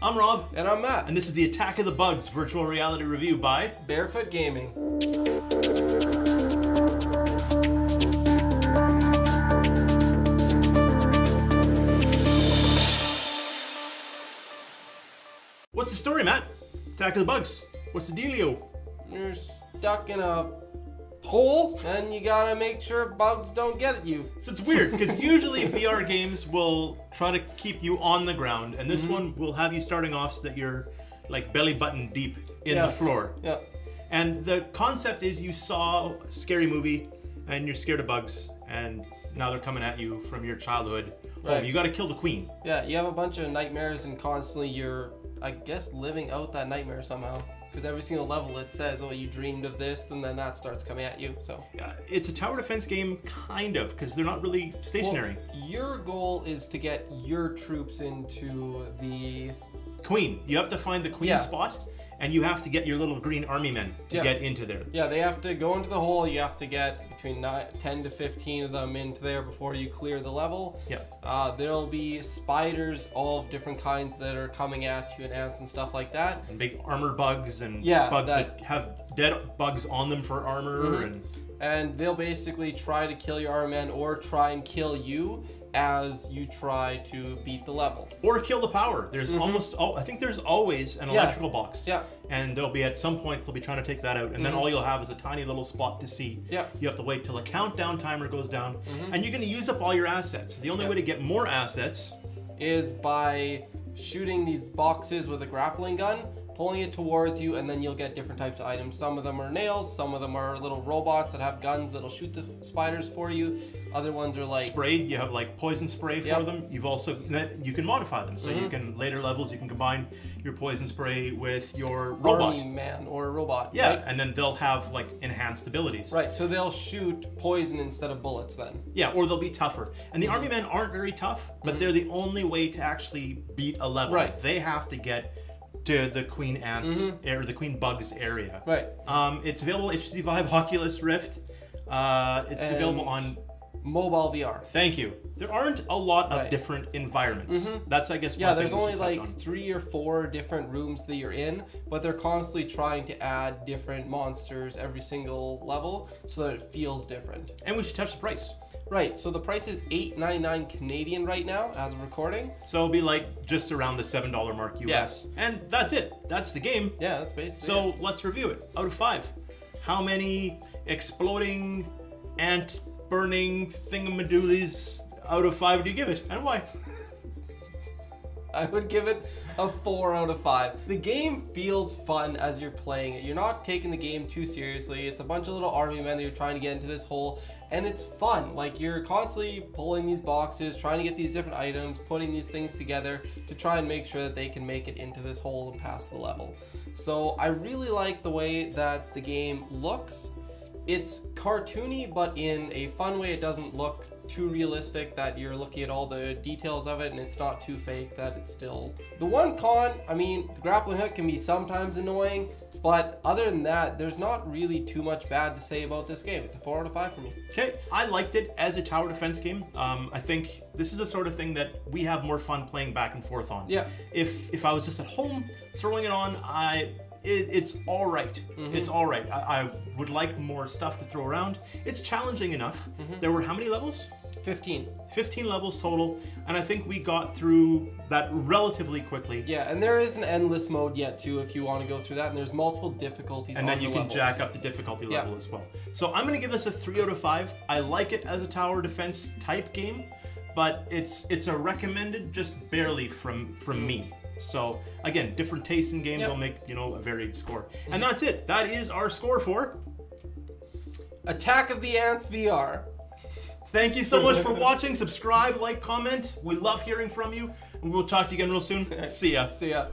I'm Rob. And I'm Matt. And this is the Attack of the Bugs virtual reality review by Barefoot Gaming. What's the story, Matt? Attack of the Bugs. What's the dealio? You're stuck in a hole, and you gotta make sure bugs don't get at you. So it's weird, because usually VR games will try to keep you on the ground, and this one will have you starting off so that you're like belly button deep in the floor. Yeah. And the concept is you saw a scary movie, and you're scared of bugs, and now they're coming at you from your childhood home. Right. You gotta kill the queen. Yeah, you have a bunch of nightmares, and constantly you're, I guess, living out that nightmare somehow. Because every single level it says, oh, you dreamed of this, and then that starts coming at you, so. Yeah, it's a tower defense game, kind of, because they're not really stationary. Well, your goal is to get your troops into the... Queen. You have to find the queen spot, and you have to get your little green army men to get into there. Yeah, they have to go into the hole. You have to get between 10 to 15 of them into there before you clear the level. Yeah. There'll be spiders, all of different kinds that are coming at you, and ants and stuff like that. And big armor bugs and bugs that have dead bugs on them for armor. And they'll basically try to kill your armor men or try and kill you as you try to beat the level. Or kill the power. There's I think there's always an electrical box. Yeah. And there'll be, at some points, they'll be trying to take that out. And then all you'll have is a tiny little spot to see. Yeah. You have to wait till a countdown timer goes down. And you're going to use up all your assets. The only way to get more assets is by shooting these boxes with a grappling gun, pulling it towards you, and then you'll get different types of items. Some of them are nails, some of them are little robots that have guns that'll shoot the spiders for you. Other ones are like... spray. You have like poison spray for them. You've also... you can modify them. So you can, later levels, you can combine your poison spray with your robot. Army man or robot. Yeah, right? and then they'll have like enhanced abilities. Right, so they'll shoot poison instead of bullets then. Yeah, or they'll be tougher. And the army men aren't very tough, but they're the only way to actually beat a level. Right. They have to get to the queen ants or the queen bugs area. Right. It's available HTC Vive, Oculus Rift. It's available on mobile VR. Thank you. There aren't a lot of different environments. That's, I guess, one thing there's only like on. 3 or 4 different rooms that you're in, but they're constantly trying to add different monsters every single level so that it feels different. And we should touch the price. Right, so the price is $8.99 Canadian right now as of recording. So it'll be like just around the $7 mark US. Yeah. And that's it. That's the game. Yeah, that's basically So let's review it. Out of 5, how many exploding ant burning thingamadoolies out of 5 do you give it, and why? I would give it a 4 out of 5. The game feels fun as you're playing it. You're not taking the game too seriously. It's a bunch of little army men that you're trying to get into this hole, and it's fun. Like, you're constantly pulling these boxes, trying to get these different items, putting these things together to try and make sure that they can make it into this hole and pass the level. So I really like the way that the game looks. It's cartoony, but in a fun way. It doesn't look too realistic that you're looking at all the details of it, and it's not too fake that it's still... The one con, I mean, the grappling hook can be sometimes annoying, but other than that, there's not really too much bad to say about this game. It's a 4 out of 5 for me. Okay, I liked it as a tower defense game. I think this is the sort of thing that we have more fun playing back and forth on. Yeah. If I was just at home throwing it on, it's all right. It's all right. I would like more stuff to throw around. It's challenging enough. There were how many levels? 15. 15 levels total, and I think we got through that relatively quickly. Yeah, and there is an endless mode yet too if you want to go through that, and there's multiple difficulties and on then you the can levels. jack up the difficulty level as well. So I'm going to give this a 3 out of 5. I like it as a tower defense type game, but it's a recommended just barely from me. So again, different tastes in games will make, a varied score. And that's it. That is our score for Attack of the Ants VR. Thank you so much for watching. Subscribe, like, comment. We love hearing from you. And we'll talk to you again real soon. See ya. See ya.